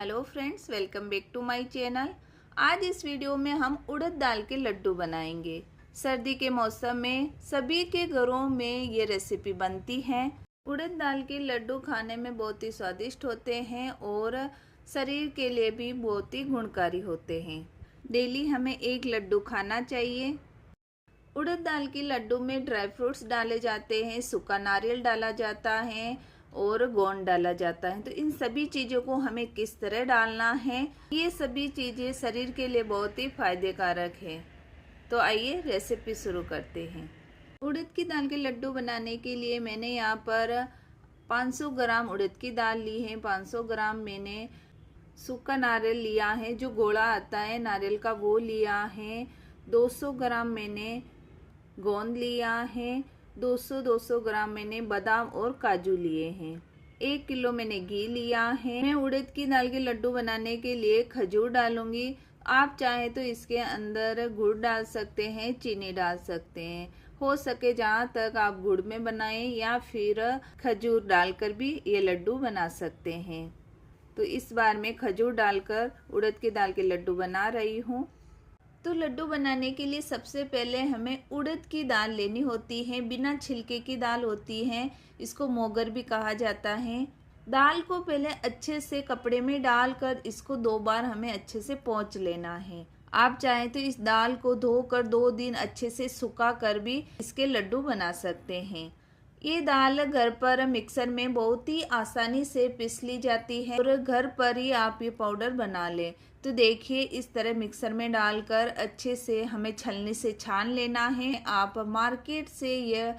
Hello friends, welcome back to my channel. आज इस video में हम उड़द दाल के लड्डू बनाएंगे। सर्दी के मौसम में सभी के घरों में ये रेसिपी बनती है। उड़द दाल के लड्डू खाने में बहुत ही स्वादिष्ट होते हैं और शरीर के लिए भी बहुत ही गुणकारी होते हैं। डेली हमें एक लड्डू खाना चाहिए। उड़द दाल के लड्डू में ड्राई फ्रूट्स डाले जाते हैं, सूखा नारियल डाला जाता है और गोंद डाला जाता है। तो इन सभी चीज़ों को हमें किस तरह डालना है, ये सभी चीज़ें शरीर के लिए बहुत ही फायदेकारक है। तो आइए रेसिपी शुरू करते हैं। उड़द की दाल के लड्डू बनाने के लिए मैंने यहाँ पर 500 ग्राम उड़द की दाल ली है। 500 ग्राम मैंने सूखा नारियल लिया है, जो गोला आता है नारियल का, वो लिया है। 200 ग्राम मैंने गोंद लिया है। 200 ग्राम मैंने बादाम और काजू लिए हैं। 1 किलो मैंने घी लिया है। मैं उड़द की दाल के लड्डू बनाने के लिए खजूर डालूंगी। आप चाहे तो इसके अंदर गुड़ डाल सकते हैं, चीनी डाल सकते हैं। हो सके जहाँ तक आप गुड़ में बनाएं या फिर खजूर डालकर भी ये लड्डू बना सकते हैं। तो इस बार मैं खजूर डालकर उड़द की दाल के लड्डू बना रही हूँ। तो लड्डू बनाने के लिए सबसे पहले हमें उड़द की दाल लेनी होती है। बिना छिलके की दाल होती है, इसको मोगर भी कहा जाता है। दाल को पहले अच्छे से कपड़े में डालकर इसको 2 बार हमें अच्छे से पोंछ लेना है। आप चाहें तो इस दाल को धोकर 2 दिन अच्छे से सुखा कर भी इसके लड्डू बना सकते हैं। ये दाल घर पर मिक्सर में बहुत ही आसानी से पीस ली जाती है और घर पर ही आप ये पाउडर बना लें। तो देखिए, इस तरह मिक्सर में डालकर अच्छे से हमें छलनी से छान लेना है। आप मार्केट से ये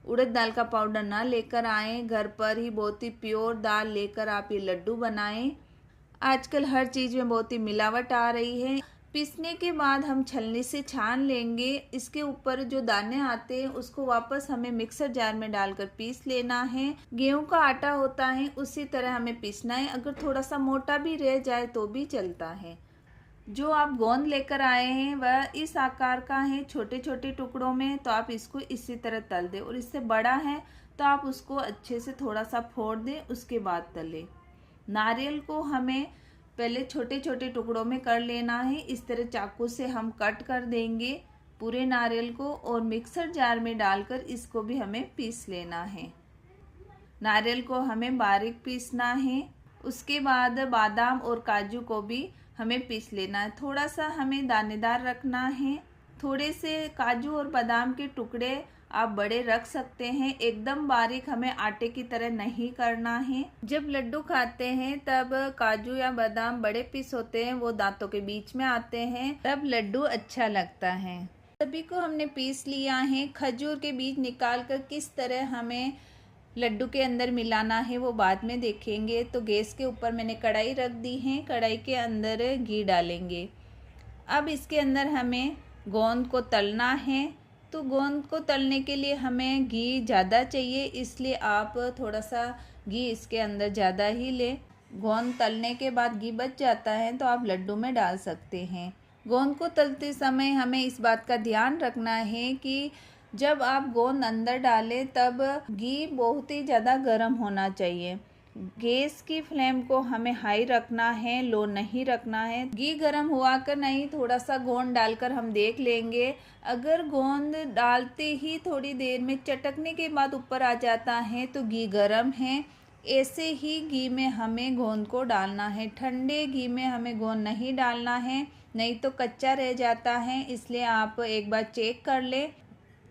उड़द दाल का पाउडर ना लेकर आएँ, घर पर ही बहुत ही प्योर दाल लेकर आप ये लड्डू बनाएं। आजकल हर चीज़ में बहुत ही मिलावट आ रही है। पीसने के बाद हम छलनी से छान लेंगे। इसके ऊपर जो दाने आते हैं उसको वापस हमें मिक्सर जार में डालकर पीस लेना है। गेहूं का आटा होता है उसी तरह हमें पीसना है। अगर थोड़ा सा मोटा भी रह जाए तो भी चलता है। जो आप गोंद लेकर आए हैं वह इस आकार का है, छोटे छोटे टुकड़ों में, तो आप इसको इसी तरह तल दें। और इससे बड़ा है तो आप उसको अच्छे से थोड़ा सा फोड़ दें, उसके बाद तलें। नारियल को हमें पहले छोटे छोटे टुकड़ों में कर लेना है। इस तरह चाकू से हम कट कर देंगे पूरे नारियल को और मिक्सर जार में डालकर इसको भी हमें पीस लेना है। नारियल को हमें बारीक पीसना है। उसके बाद बादाम और काजू को भी हमें पीस लेना है। थोड़ा सा हमें दानेदार रखना है। थोड़े से काजू और बादाम के टुकड़े आप बड़े रख सकते हैं। एकदम बारीक हमें आटे की तरह नहीं करना है। जब लड्डू खाते हैं तब काजू या बादाम बड़े पीस होते हैं, वो दांतों के बीच में आते हैं, तब लड्डू अच्छा लगता है। सभी को हमने पीस लिया है। खजूर के बीज निकाल कर किस तरह हमें लड्डू के अंदर मिलाना है वो बाद में देखेंगे। तो गैस के ऊपर मैंने कढ़ाई रख दी है। कढ़ाई के अंदर घी डालेंगे। अब इसके अंदर हमें गोंद को तलना है। तो गोंद को तलने के लिए हमें घी ज़्यादा चाहिए, इसलिए आप थोड़ा सा घी इसके अंदर ज़्यादा ही लें। गोंद तलने के बाद घी बच जाता है तो आप लड्डू में डाल सकते हैं। गोंद को तलते समय हमें इस बात का ध्यान रखना है कि जब आप गोंद अंदर डालें तब घी बहुत ही ज़्यादा गर्म होना चाहिए। गैस की फ्लेम को हमें हाई रखना है, लो नहीं रखना है। घी गर्म हुआ कर नहीं, थोड़ा सा गोंद डालकर हम देख लेंगे। अगर गोंद डालते ही थोड़ी देर में चटकने के बाद ऊपर आ जाता है तो घी गर्म है। ऐसे ही घी में हमें गोंद को डालना है। ठंडे घी में हमें गोंद नहीं डालना है, नहीं तो कच्चा रह जाता है। इसलिए आप एक बार चेक कर लें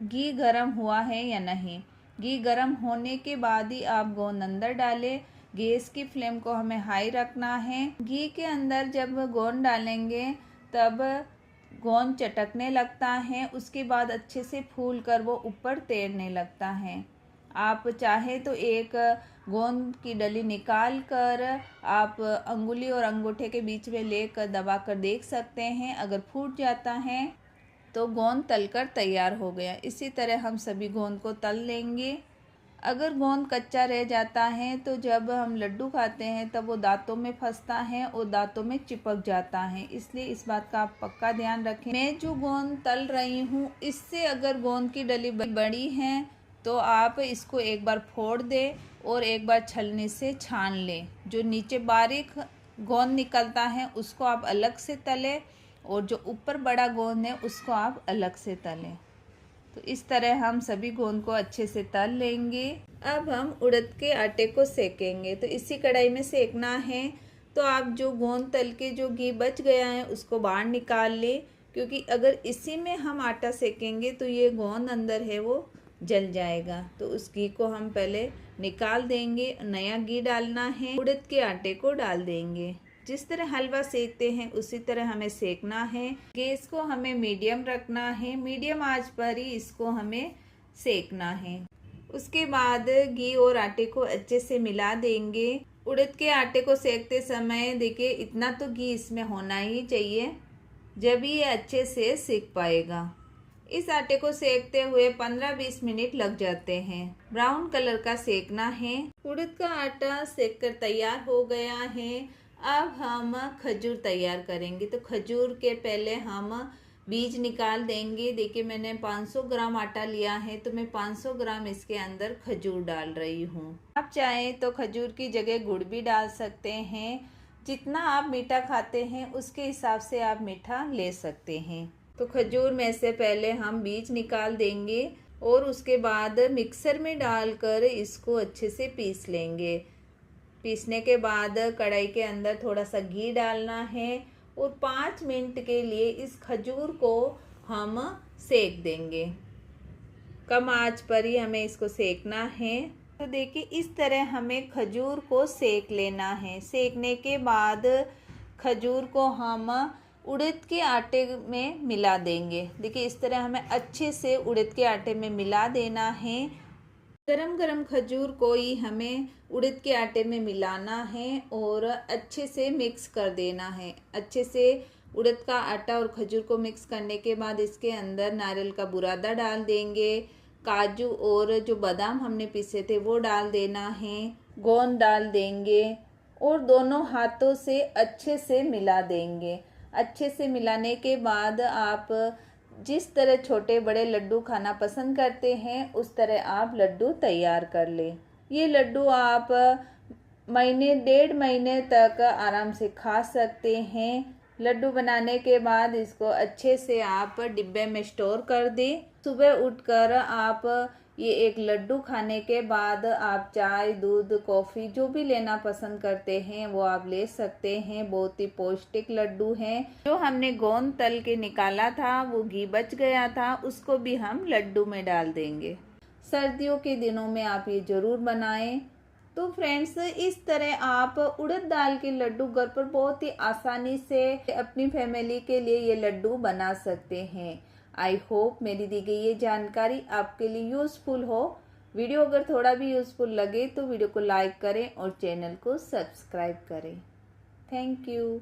घी गर्म हुआ है या नहीं। घी गर्म होने के बाद ही आप गोंद अंदर डालें। गैस की फ्लेम को हमें हाई रखना है। घी के अंदर जब गोंद डालेंगे तब गोंद चटकने लगता है, उसके बाद अच्छे से फूल कर वो ऊपर तैरने लगता है। आप चाहे तो एक गोंद की डली निकाल कर आप अंगुली और अंगूठे के बीच में लेकर दबा कर देख सकते हैं। अगर फूट जाता है तो गोंद तलकर तैयार हो गया। इसी तरह हम सभी गोंद को तल लेंगे। अगर गोंद कच्चा रह जाता है तो जब हम लड्डू खाते हैं तब वो दांतों में फंसता है और दांतों में चिपक जाता है, इसलिए इस बात का आप पक्का ध्यान रखें। मैं जो गोंद तल रही हूँ इससे अगर गोंद की डली बड़ी है तो आप इसको एक बार फोड़ दें और एक बार छलनी से छान लें। जो नीचे बारीक गोंद निकलता है उसको आप अलग से तलें और जो ऊपर बड़ा गोंद है उसको आप अलग से तलें। तो इस तरह हम सभी गोंद को अच्छे से तल लेंगे। अब हम उड़द के आटे को सेकेंगे। तो इसी कढ़ाई में सेकना है। तो आप जो गोंद तल के जो घी बच गया है उसको बाहर निकाल ले, क्योंकि अगर इसी में हम आटा सेकेंगे तो ये गोंद अंदर है वो जल जाएगा। तो उस घी को हम पहले निकाल देंगे, नया घी डालना है, उड़द के आटे को डाल देंगे। जिस तरह हलवा सेकते हैं उसी तरह हमें सेकना है। गैस को हमें मीडियम रखना है, मीडियम आंच पर ही इसको हमें सेकना है। उसके बाद घी और आटे को अच्छे से मिला देंगे। उड़द के आटे को सेकते समय देखिए इतना तो घी इसमें होना ही चाहिए, जब ये अच्छे से सेक पाएगा। इस आटे को सेकते हुए 15-20 मिनट लग जाते हैं। ब्राउन कलर का सेकना है। उड़द का आटा सेक कर तैयार हो गया है। अब हम खजूर तैयार करेंगे। तो खजूर के पहले हम बीज निकाल देंगे। देखिए मैंने 500 ग्राम आटा लिया है, तो मैं 500 ग्राम इसके अंदर खजूर डाल रही हूँ। आप चाहें तो खजूर की जगह गुड़ भी डाल सकते हैं। जितना आप मीठा खाते हैं उसके हिसाब से आप मीठा ले सकते हैं। तो खजूर में से पहले हम बीज निकाल देंगे और उसके बाद मिक्सर में डालकर इसको अच्छे से पीस लेंगे। पीसने के बाद कढ़ाई के अंदर थोड़ा सा घी डालना है और 5 मिनट के लिए इस खजूर को हम सेक देंगे। कम आंच पर ही हमें इसको सेकना है। तो देखिए इस तरह हमें खजूर को सेक लेना है। सेकने के बाद खजूर को हम उड़द के आटे में मिला देंगे। देखिए इस तरह हमें अच्छे से उड़द के आटे में मिला देना है। गरम गरम खजूर को ही हमें उड़द के आटे में मिलाना है और अच्छे से मिक्स कर देना है। अच्छे से उड़द का आटा और खजूर को मिक्स करने के बाद इसके अंदर नारियल का बुरादा डाल देंगे, काजू और जो बादाम हमने पीसे थे वो डाल देना है, गोंद डाल देंगे और दोनों हाथों से अच्छे से मिला देंगे। अच्छे से मिलाने के बाद आप जिस तरह छोटे बड़े लड्डू खाना पसंद करते हैं उस तरह आप लड्डू तैयार कर लें। ये लड्डू आप महीने 1.5 महीने तक आराम से खा सकते हैं। लड्डू बनाने के बाद इसको अच्छे से आप डिब्बे में स्टोर कर दें। सुबह उठकर आप ये एक लड्डू खाने के बाद आप चाय, दूध, कॉफ़ी जो भी लेना पसंद करते हैं वो आप ले सकते हैं। बहुत ही पौष्टिक लड्डू हैं। जो हमने गोंद तल के निकाला था वो घी बच गया था, उसको भी हम लड्डू में डाल देंगे। सर्दियों के दिनों में आप ये ज़रूर बनाएं। तो फ्रेंड्स इस तरह आप उड़द दाल के लड्डू घर पर बहुत ही आसानी से अपनी फैमिली के लिए ये लड्डू बना सकते हैं। आई होप मेरी दी गई ये जानकारी आपके लिए यूज़फुल हो। वीडियो अगर थोड़ा भी यूज़फुल लगे तो वीडियो को लाइक करें और चैनल को सब्सक्राइब करें। Thank you.